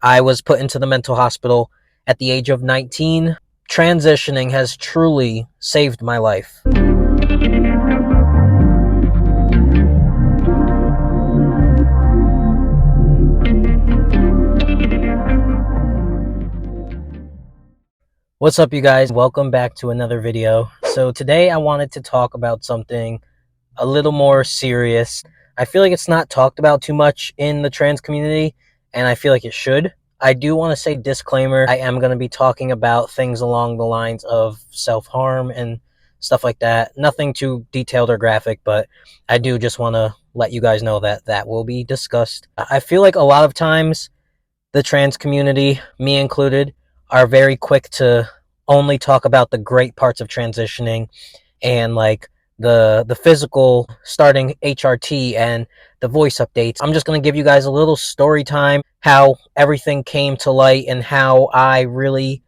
I was put into the mental hospital at the age of 19. Transitioning has truly saved my life. What's up, you guys? Welcome back to another video. So today I wanted to talk about something a little more serious. I feel like it's not talked about too much in the trans community, and I feel like it should. I do want to say disclaimer, I am going to be talking about things along the lines of self-harm and stuff like that. Nothing too detailed or graphic, but I do just want to let you guys know that that will be discussed. I feel like a lot of times the trans community, me included, are very quick to only talk about the great parts of transitioning and like the physical, starting HRT and the voice updates. I'm just going to give you guys a little story time, how everything came to light and how I really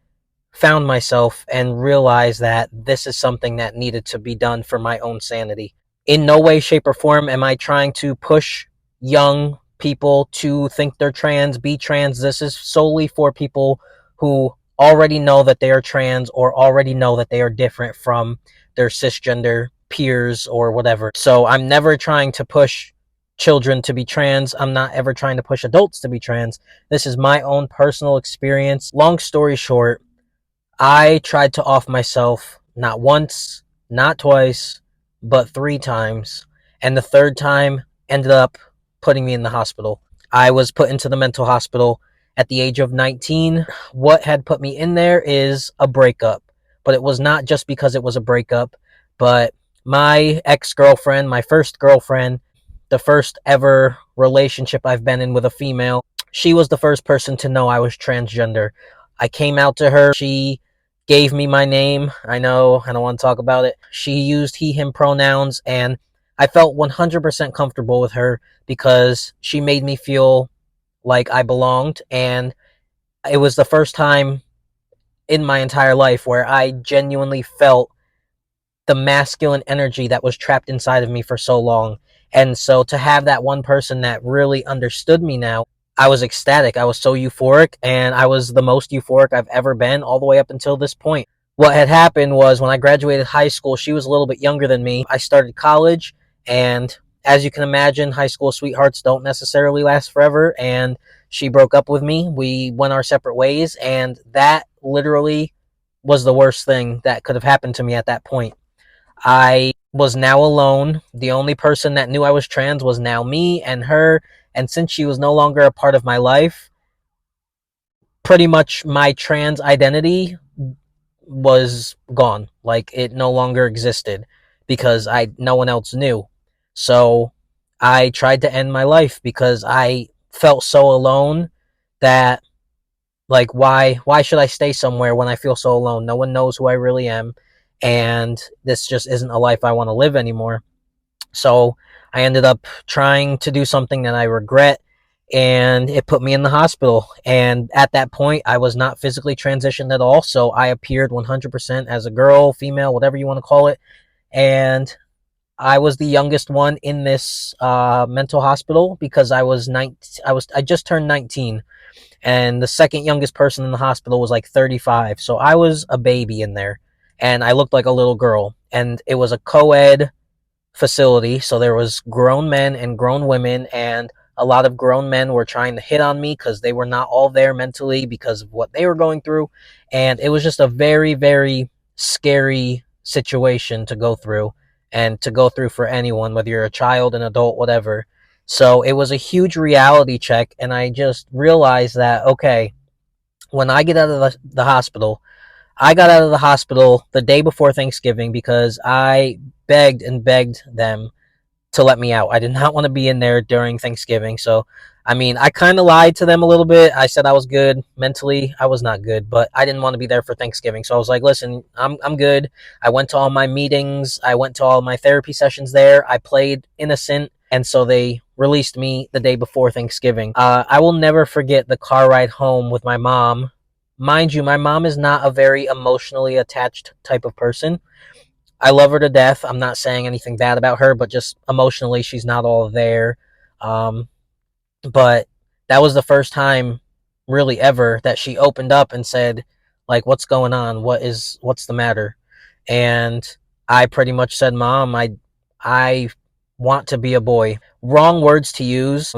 found myself and realized that this is something that needed to be done for my own sanity. In no way, shape, or form am I trying to push young people to think they're trans, be trans. This is solely for people who already know that they are trans or already know that they are different from their cisgender peers or whatever. So I'm never trying to push children to be trans. I'm not ever trying to push adults to be trans. This is my own personal experience. Long story short, I tried to off myself not once, not twice, but 3 times. And the third time ended up putting me in the hospital. I was put into the mental hospital at the age of 19. What had put me in there is a breakup. But it was not just because it was a breakup, but my ex-girlfriend, my first girlfriend, the first ever relationship I've been in with a female, she was the first person to know I was transgender. I came out to her. She gave me my name. I know I don't want to talk about it. She used he, him pronouns, and I felt 100% comfortable with her because she made me feel like I belonged. And it was the first time in my entire life where I genuinely felt the masculine energy that was trapped inside of me for so long. And so to have that one person that really understood me now, I was ecstatic. I was so euphoric, and I was the most euphoric I've ever been all the way up until this point. What had happened was when I graduated high school, she was a little bit younger than me. I started college, and as you can imagine, high school sweethearts don't necessarily last forever, and she broke up with me. We went our separate ways, and that literally was the worst thing that could have happened to me at that point. I was now alone. The only person that knew I was trans was now me and her. And since she was no longer a part of my life, pretty much my trans identity was gone. Like it no longer existed because no one else knew. So I tried to end my life because I felt so alone that like why should I stay somewhere when I feel so alone? No one knows who I really am, and this just isn't a life I want to live anymore. So I ended up trying to do something that I regret, and it put me in the hospital. And at that point, I was not physically transitioned at all, so I appeared 100% as a girl, female, whatever you want to call it. And I was the youngest one in this mental hospital because I just turned 19, and the second youngest person in the hospital was like 35. So I was a baby in there, and I looked like a little girl. And it was a co-ed facility, so there was grown men and grown women, and a lot of grown men were trying to hit on me because they were not all there mentally because of what they were going through. And it was just a very, very scary situation to go through, and to go through for anyone, whether you're a child, an adult, whatever. So it was a huge reality check, and I just realized that, okay, when I get out of the hospital, I got out of the hospital the day before Thanksgiving because I begged and begged them to let me out. I did not want to be in there during Thanksgiving. So, I mean, I kind of lied to them a little bit. I said I was good. Mentally, I was not good, but I didn't want to be there for Thanksgiving. So I was like, listen, I'm good. I went to all my meetings. I went to all my therapy sessions there. I played innocent. And so they released me the day before Thanksgiving. I will never forget the car ride home with my mom. Mind you, my mom is not a very emotionally attached type of person. I love her to death. I'm not saying anything bad about her, but just emotionally, she's not all there. But that was the first time really ever that she opened up and said, like, what's going on? What's the matter? And I pretty much said, Mom, I want to be a boy. Wrong words to use,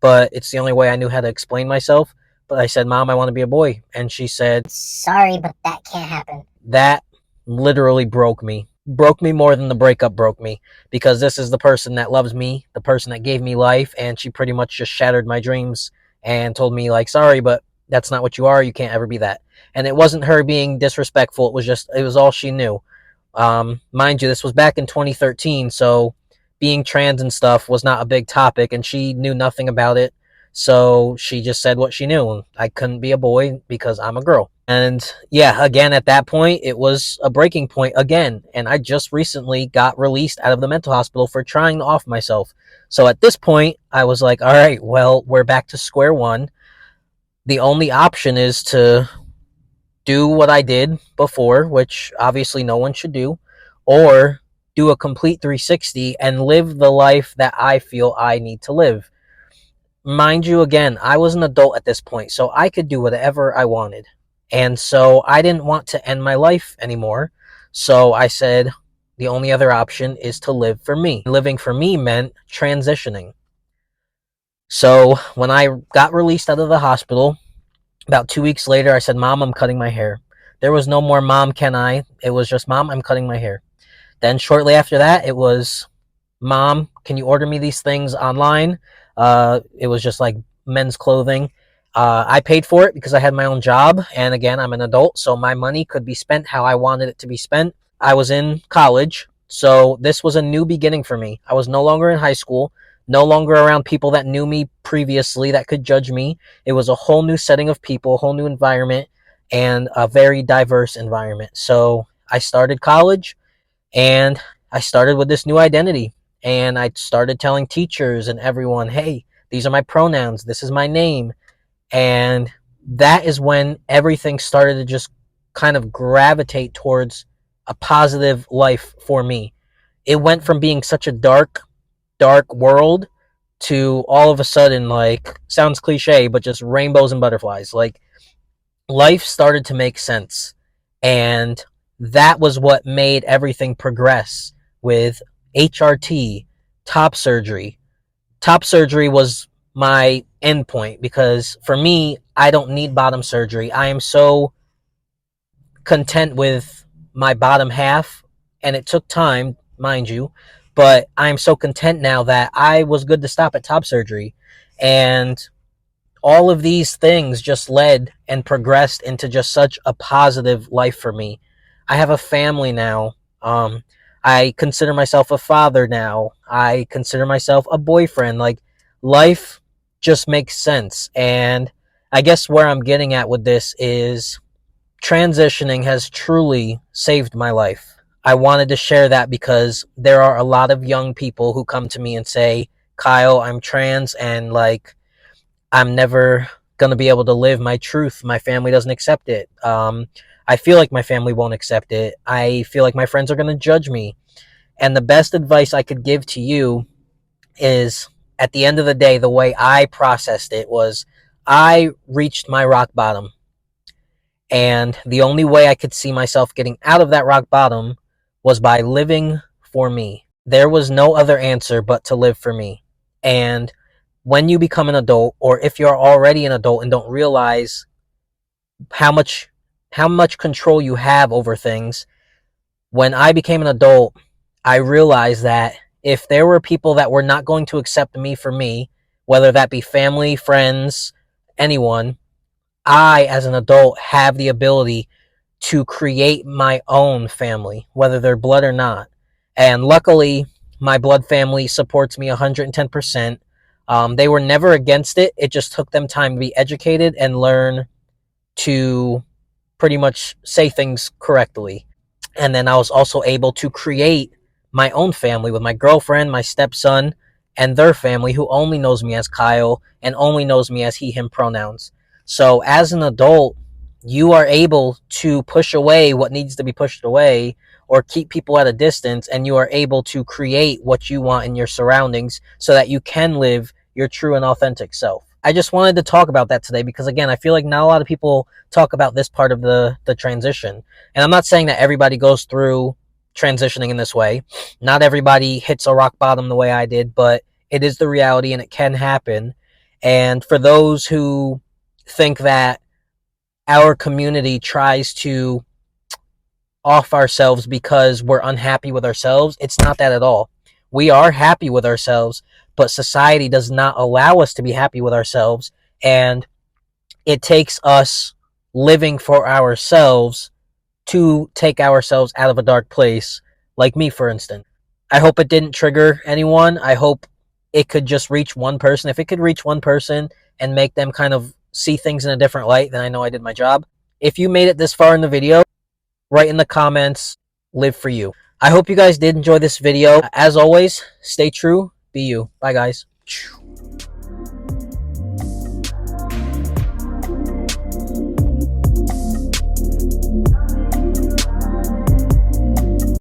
but it's the only way I knew how to explain myself. But I said, Mom, I want to be a boy. And she said, Sorry, but that can't happen. that literally broke me. Broke me more than the breakup broke me, because this is the person that loves me, the person that gave me life, and she pretty much just shattered my dreams and told me, like, sorry, but that's not what you are. You can't ever be that. And it wasn't her being disrespectful. It was all she knew. Mind you, this was back in 2013, so being trans and stuff was not a big topic, and she knew nothing about it. So she just said what she knew. I couldn't be a boy because I'm a girl. And yeah, again, at that point, it was a breaking point again. And I just recently got released out of the mental hospital for trying to off myself. So at this point, I was like, all right, well, we're back to square one. The only option is to do what I did before, which obviously no one should do, or do a complete 360 and live the life that I feel I need to live. Mind you, again, I was an adult at this point, so I could do whatever I wanted. And so I didn't want to end my life anymore. So I said, the only other option is to live for me. Living for me meant transitioning. So when I got released out of the hospital, about 2 weeks later, I said, Mom, I'm cutting my hair. There was no more, Mom, can I? It was just, Mom, I'm cutting my hair. Then shortly after that, it was, Mom, can you order me these things online? It was just like men's clothing. I paid for it because I had my own job. And again, I'm an adult, so my money could be spent how I wanted it to be spent. I was in college, so this was a new beginning for me. I was no longer in high school, no longer around people that knew me previously that could judge me. It was a whole new setting of people, a whole new environment, and a very diverse environment. So I started college, and I started with this new identity. And I started telling teachers and everyone, hey, these are my pronouns, this is my name. And that is when everything started to just kind of gravitate towards a positive life for me. It went from being such a dark, dark world to all of a sudden, like, sounds cliche, but just rainbows and butterflies. Like, life started to make sense. And that was what made everything progress with HRT, top surgery. Top surgery was my endpoint because for me, I don't need bottom surgery. I am so content with my bottom half, and it took time, mind you, but I am so content now that I was good to stop at top surgery. And all of these things just led and progressed into just such a positive life for me. I have a family now. I consider myself a father now. I consider myself a boyfriend. Like, life just makes sense. And I guess where I'm getting at with this is transitioning has truly saved my life. I wanted to share that because there are a lot of young people who come to me and say, Kyle, I'm trans, and like, I'm never going to be able to live my truth. My family doesn't accept it. I feel like my family won't accept it. I feel like my friends are going to judge me. And the best advice I could give to you is, at the end of the day, the way I processed it was I reached my rock bottom. And the only way I could see myself getting out of that rock bottom was by living for me. There was no other answer but to live for me. And when you become an adult, or if you're already an adult and don't realize how much control you have over things, when I became an adult, I realized that if there were people that were not going to accept me for me, whether that be family, friends, anyone, I, as an adult, have the ability to create my own family, whether they're blood or not. And luckily, my blood family supports me 110%. They were never against it. It just took them time to be educated and learn to pretty much say things correctly. And then I was also able to create my own family with my girlfriend, my stepson, and their family, who only knows me as Kyle and only knows me as he, him pronouns. So as an adult, you are able to push away what needs to be pushed away or keep people at a distance, and you are able to create what you want in your surroundings so that you can live your true and authentic self. I just wanted to talk about that today because, again, I feel like not a lot of people talk about this part of the transition. And I'm not saying that everybody goes through transitioning in this way. Not everybody hits a rock bottom the way I did, but it is the reality and it can happen. And for those who think that our community tries to off ourselves because we're unhappy with ourselves, it's not that at all. We are happy with ourselves, but society does not allow us to be happy with ourselves, and it takes us living for ourselves to take ourselves out of a dark place, like me, for instance. I hope it didn't trigger anyone. I hope it could just reach one person. If it could reach one person and make them kind of see things in a different light, then I know I did my job. If you made it this far in the video, write in the comments, live for you. I hope you guys did enjoy this video. As always, stay true, be you. Bye, guys.